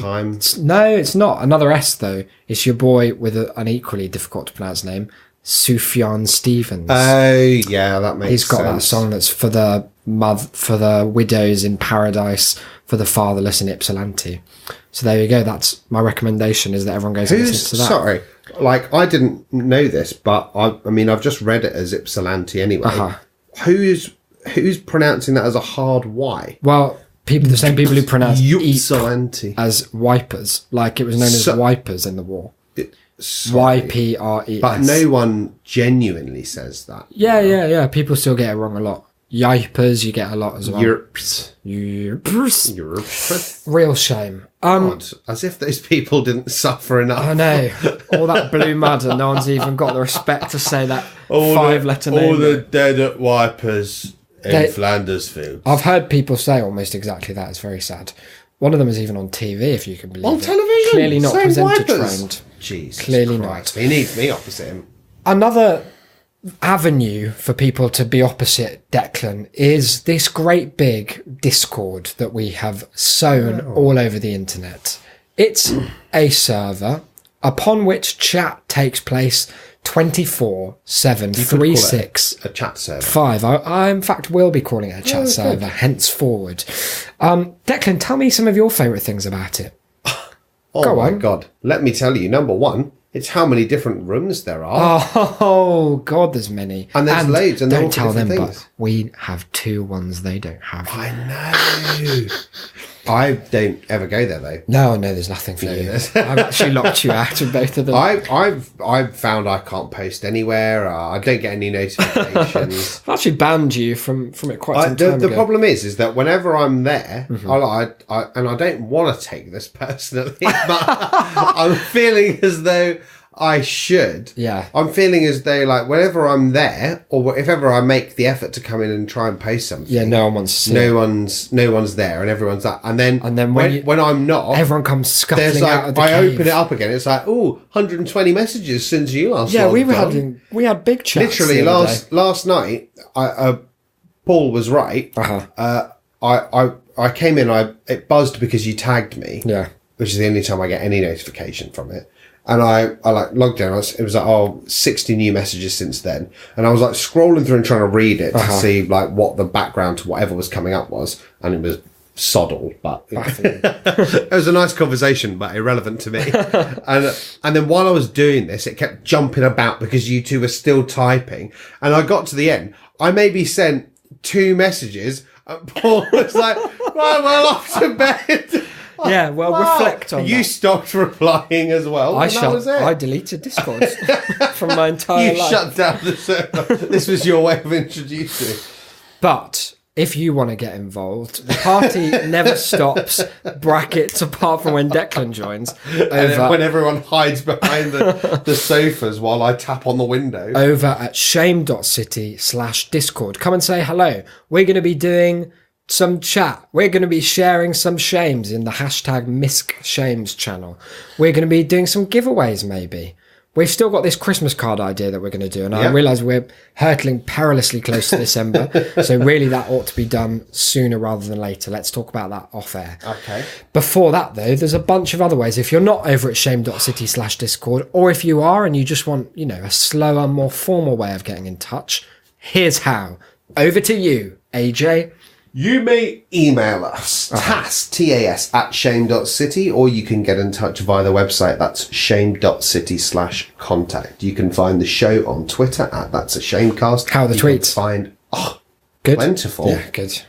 No, it's not. Another S though. It's your boy with an equally difficult to pronounce name, Sufjan Stevens. Oh yeah, that makes sense. He's got that song that's for the widows in paradise, for the fatherless in Ypsilanti. So there you go. That's my recommendation, is that everyone goes and listens to that. Sorry, like I didn't know this, but I mean I've just read it as Ypsilanti anyway. Who's pronouncing that as a hard Y? Well, the same people who pronounce eep Ypsilanti. as wipers, like it was known as wipers in the war. Y-P-R-E-S. But no one genuinely says that. Yeah. People still get it wrong a lot. Yipers, you get a lot as well. Yurps. Real shame. God, as if those people didn't suffer enough. I know. All that blue mud and no one's even got the respect to say that five-letter name. All the dead at wipers in Flandersfield. I've heard people say almost exactly that. It's very sad. One of them is even on TV, if you can believe it. On television? Clearly not Same presenter wipers. trained. Jesus Clearly Christ. not. He needs me opposite him. Another avenue for people to be opposite Declan is this great big Discord that we have sown all over the internet. It's a server upon which chat takes place 24/7, 36. A chat server. 5. I in fact will be calling it a chat server henceforward. Declan, tell me some of your favourite things about it. Oh Go my on. God. Let me tell you, number one, it's how many different rooms there are. Oh God, there's many. And there's loads, and they're all don't tell them, different but things. we have 2 ones they don't have. I know. I don't ever go there though. No, there's nothing for you. I've actually locked you out of both of them. I've found I can't post anywhere. I don't get any notifications. I've actually banned you from it quite some The time ago. problem is that whenever I'm there, and I don't want to take this personally, but I'm feeling as though I should. Yeah. I'm feeling as though, like, whenever I'm there, or if ever I make the effort to come in and try and post something, Yeah, no one wants to see no it. one's there, and everyone's that. And then when when I'm not, Everyone comes scuffling there's out of like, the I cave. open it up again. It's like, 120 messages since you last. Yeah, logged on. we had big chats. Literally the other day. last night. Paul was right. I came in. It buzzed because you tagged me. Yeah. Which is the only time I get any notification from it. And I like logged in. It was like 60 new messages since then. And I was like scrolling through and trying to read it to see like what the background to whatever was coming up was, and it was soddle. But it was a nice conversation, but irrelevant to me. and then while I was doing this, it kept jumping about because you two were still typing. And I got to the end. I maybe sent 2 messages, and Paul was like, "Right, well, off to bed." Yeah, well, reflect on you that. stopped replying as well. That was it. I deleted Discord from my entire You life. shut down the server. This was your way of introducing. But if you want to get involved, the party never stops, brackets, apart from when Declan joins. And then when everyone hides behind the sofas while I tap on the window. Over at shame.city/Discord. Come and say hello. We're going to be doing some chat. We're going to be sharing some shames in the hashtag #MiskShames channel. We're going to be doing some giveaways maybe. We've still got this Christmas card idea that we're going to do, and I realise we're hurtling perilously close to December, so really that ought to be done sooner rather than later. Let's talk about that off air. Okay. Before that, though, there's a bunch of other ways. If you're not over at shame.city/Discord, or if you are and you just want, a slower, more formal way of getting in touch, here's how. Over to you, AJ. You may email us, TAS at shame.city, or you can get in touch via the website. That's shame.city/contact. You can find the show on Twitter at That's a Shamecast. How are the you tweets? Can find, Good. plentiful. Yeah, good.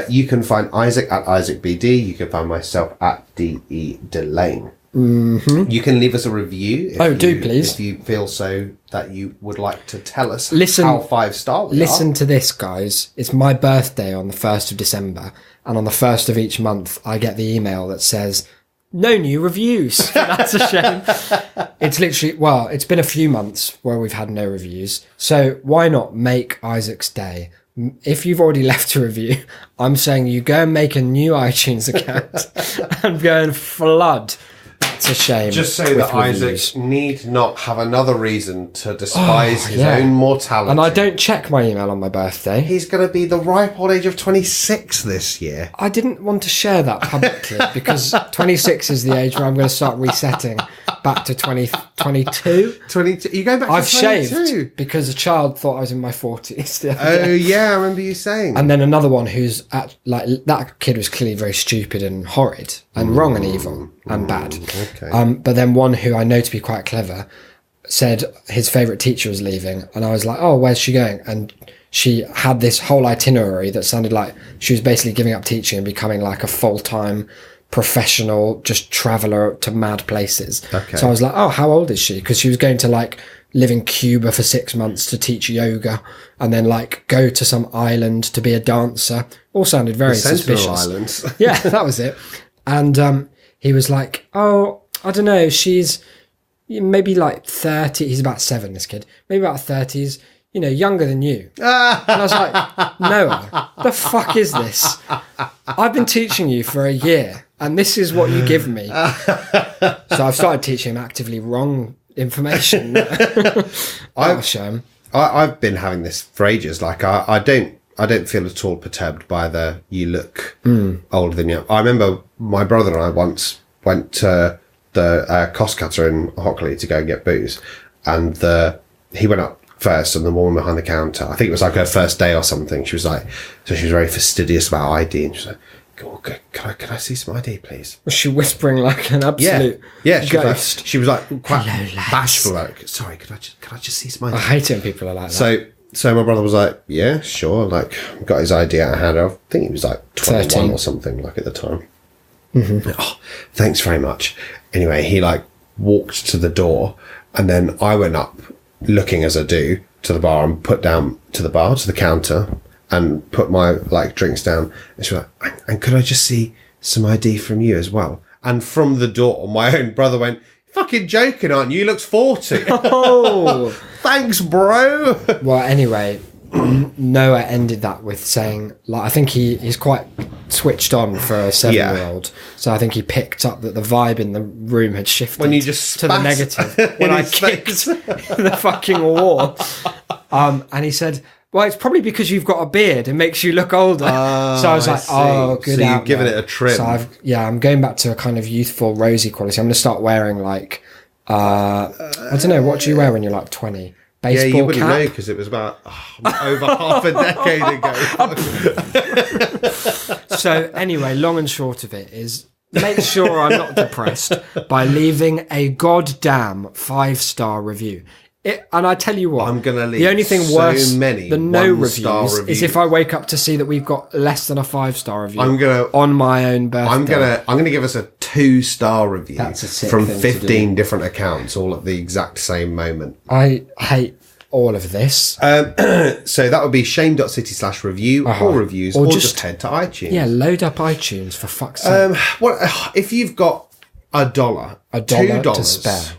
You can find Isaac at IsaacBD. You can find myself at DE Delane. Mm-hmm. You can leave us a review. Do please. If you feel so that you would like to tell us Listen- how 5-star we are. Listen to this, guys. It's my birthday on the 1st of December, and on the 1st of each month, I get the email that says, no new reviews. That's a shame. It's literally, it's been a few months where we've had no reviews. So why not make Isaac's day? If you've already left a review, I'm saying you go and make a new iTunes account and go and flood. It's a shame. Just so with that reviews. Isaac need not have another reason to despise his own mortality. And I don't check my email on my birthday. He's going to be the ripe old age of 26 this year. I didn't want to share that publicly because 26 is the age where I'm going to start resetting back to 22. 22. You going back I've to 22? shaved because a child thought I was in my 40s the other Oh, day. yeah, I remember you saying. And then another one who's that kid was clearly very stupid and horrid and wrong and evil and bad. Okay. But then one who I know to be quite clever said his favourite teacher was leaving, and I was like, oh, where's she going? And she had this whole itinerary that sounded like she was basically giving up teaching and becoming like a full-time professional just traveler to mad places. Okay. So I was like, oh, how old is she? Because she was going to like live in Cuba for 6 months to teach yoga and then like go to some island to be a dancer. All sounded very suspicious. Islands. Yeah, that was it. And he was like, oh, I don't know, she's maybe like 30. He's about 7, this kid. Maybe about 30s, you know, younger than you. And I was like, Noah, the fuck is this? I've been teaching you for a year and this is what you give me. So I've started teaching him actively wrong information. I'll show him. I've been having this for ages. Like I don't feel at all perturbed by the you look older than you. I remember my brother and I once went to the cost cutter in Hockley to go and get booze, and he went up first, and the woman behind the counter, I think it was like her first day or something, she was very fastidious about ID, and she was like, oh, can I see some ID, please? Was she whispering like an absolute ghost? She was like quite Hello, lads. bashful. Like, sorry, could I just see some ID? I hate it when people are like that. So my brother was like, yeah, sure. Like, got his ID out of hand. I think he was like 21 13 or something, like at the time. Mm-hmm. Oh, thanks very much. Anyway, he like walked to the door, and then I went up, looking as I do, to the bar and put down to the counter, and put my like drinks down. And she was like, and could I just see some ID from you as well? And from the door, my own brother went, fucking joking, aren't you? You look 40. Oh, thanks, bro. well, anyway, Noah ended that with saying, like, I think he's quite switched on for a 7-year-old. So I think he picked up that the vibe in the room had shifted when you just to the negative when I kicked the fucking wall. And he said, well, it's probably because you've got a beard and makes you look older. So I was like, oh, good. So you've given it a trim. So I'm going back to a kind of youthful, rosy quality. I'm going to start wearing like, I don't know, what do you wear when you're like 20? Baseball you wouldn't cap? know because it was about over half a decade ago. So anyway, long and short of it is, make sure I'm not depressed by leaving a goddamn 5-star review. And I tell you what, I'm going to leave the only thing worse many than no one-star reviews is if I wake up to see that we've got less than a 5-star review on my own birthday. I'm gonna give us a 2-star review That's a sick from thing to 15 different accounts, all at the exact same moment. I hate all of this. So that would be shame.city/review or reviews, or just head to iTunes. Yeah, load up iTunes for fuck's sake. If you've got $1, $2 to spare.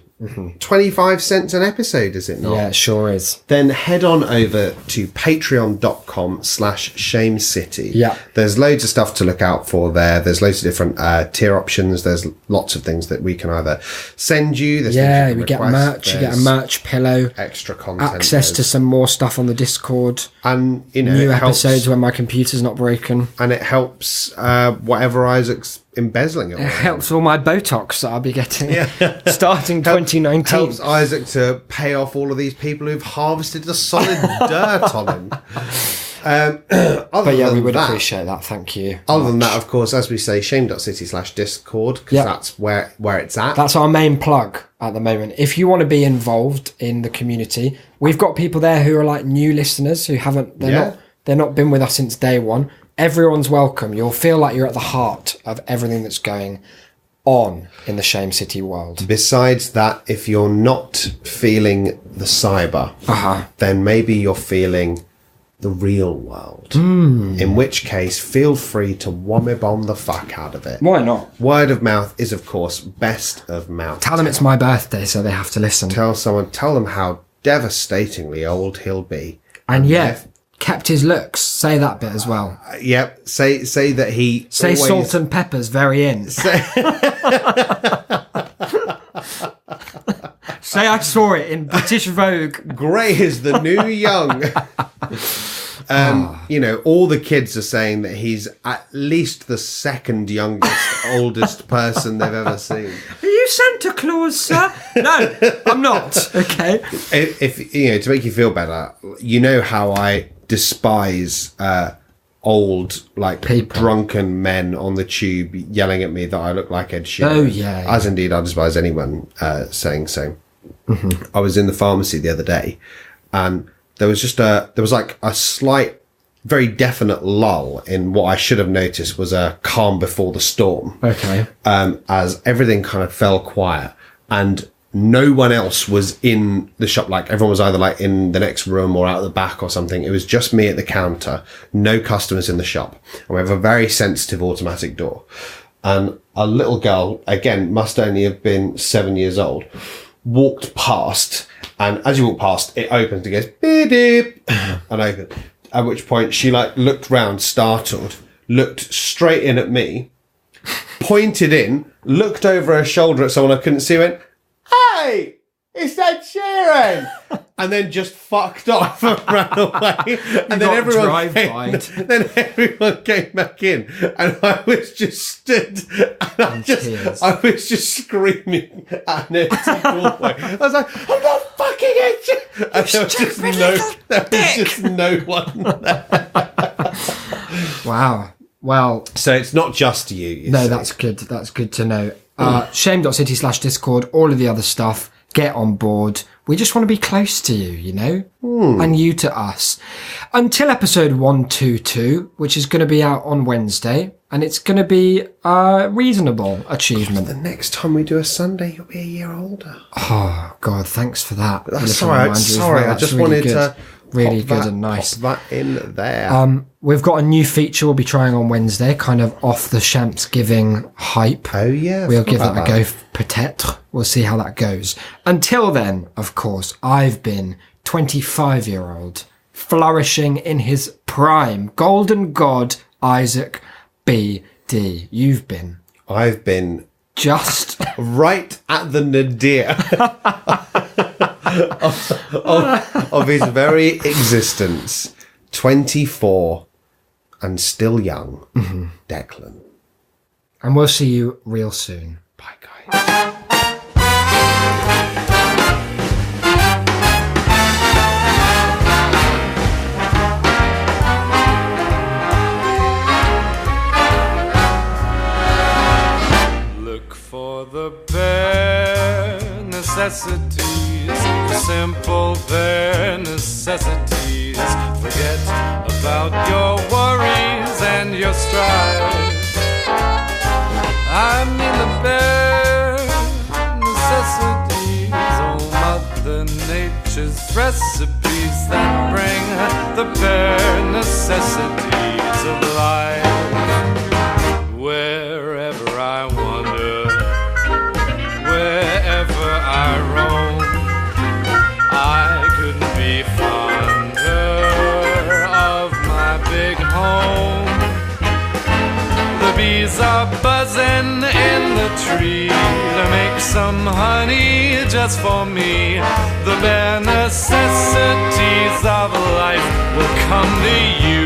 25 cents an episode, is it not? Yeah, it sure is. Then head on over to patreon.com/shamecity. Yeah. There's loads of stuff to look out for there. There's loads of different tier options. There's lots of things that we can either send you. There's things you can we get request. merch. You get a merch pillow. Extra content. Access to some more stuff on the Discord. And, you know, new episodes when my computer's not broken. And it helps whatever Isaac's embezzling it. It helps all my Botox that I'll be getting starting 2019. Helps Isaac to pay off all of these people who've harvested the solid dirt on him. But yeah, we would appreciate that. Thank you. Other than that, of course, as we say, shame.city/discord, because that's where it's at. That's our main plug at the moment. If you want to be involved in the community, we've got people there who are like new listeners who they're not been with us since day one. Everyone's welcome. You'll feel like you're at the heart of everything that's going on in the Shame City world. Besides that, if you're not feeling the cyber, then maybe you're feeling the real world. In which case, feel free to wommy-bomb the fuck out of it. Why not? Word of mouth is, of course, best of mouth. Tell them it's my birthday, so they have to listen. Tell them how devastatingly old he'll be. And kept his looks. Say that bit as well. Yep. Say that he say always... salt and pepper's very in. Say I saw it in British Vogue. Grey is the new young. You know, all the kids are saying that he's at least the second youngest, oldest person they've ever seen. Are you Santa Claus, sir? No, I'm not. Okay. If you know, to make you feel better, you know how I despise old, like drunken men on the tube yelling at me that I look like Ed Sheeran. Oh yeah. As indeed I despise anyone saying so. I was in the pharmacy the other day, and there was like a slight, very definite lull in what I should have noticed was a calm before the storm. Okay. As everything kind of fell quiet and no one else was in the shop. Like everyone was either like in the next room or out the back or something. It was just me at the counter, no customers in the shop. And we have a very sensitive automatic door. And a little girl, again, must only have been 7 years old, walked past. And as you walk past, it opens and goes, beep, beep, and opened. At which point she like looked round, startled, looked straight in at me, pointed in, looked over her shoulder at someone I couldn't see, went, "Hey, it's Ed Sheeran!" And then just fucked off and ran away. And then everyone came back in, and I was just stood, and I was just screaming at an empty doorway. I was like, "I'm not fucking Ed Sheeran!" And there was just no one there. Wow. Well, so it's not just you. No, that's good. That's good to know. Shame.city/Discord, all of the other stuff. Get on board. We just want to be close to you, you know, and you to us. Until episode 122, which is going to be out on Wednesday, and it's going to be a reasonable achievement. The next time we do a Sunday, you'll be a year older. Oh God, thanks for that. Sorry, I just really wanted good. to really good and nice. Pop that in there. We've got a new feature we'll be trying on Wednesday, kind of off the Champs giving hype. Oh yeah, we'll give that a go. Peut-être. We'll see how that goes. Until then, of course, I've been 25-year-old, flourishing in his prime, golden god Isaac B.D. You've been. I've been just right at the nadir of his very existence. 24 and still young. Mm-hmm. Declan. And we'll see you real soon. Bye, guys. Look for the bare necessities, the simple bare necessities. Forget about your worries and your strife. I mean the bare necessities, oh Mother Nature's recipes that bring the bare necessities of life. Wherever I wander, wherever I roam, I couldn't be fonder of my big home. The bees are buzzing in the tree to make some honey just for me. The bare necessities of life will come to you.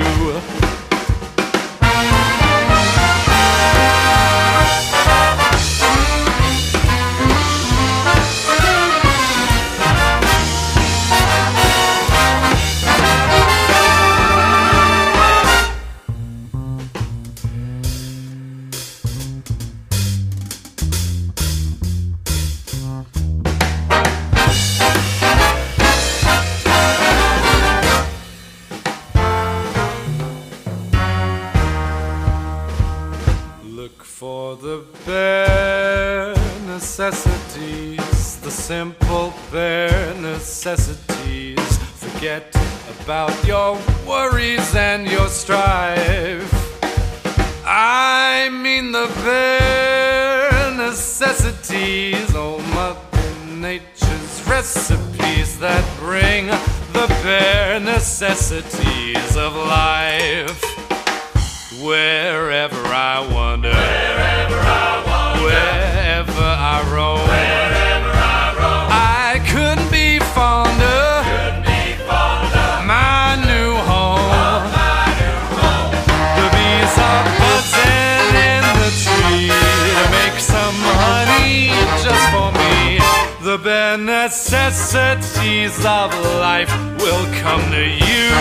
For the bare necessities, the simple bare necessities. Forget about your worries and your strife. I mean the bare necessities, oh Mother Nature's recipes that bring the bare necessities of life. Wherever I wander, wherever I roam, I couldn't be fonder, my new home. The bees are buzzing in the tree to make some honey just for me. The bare necessities of life will come to you.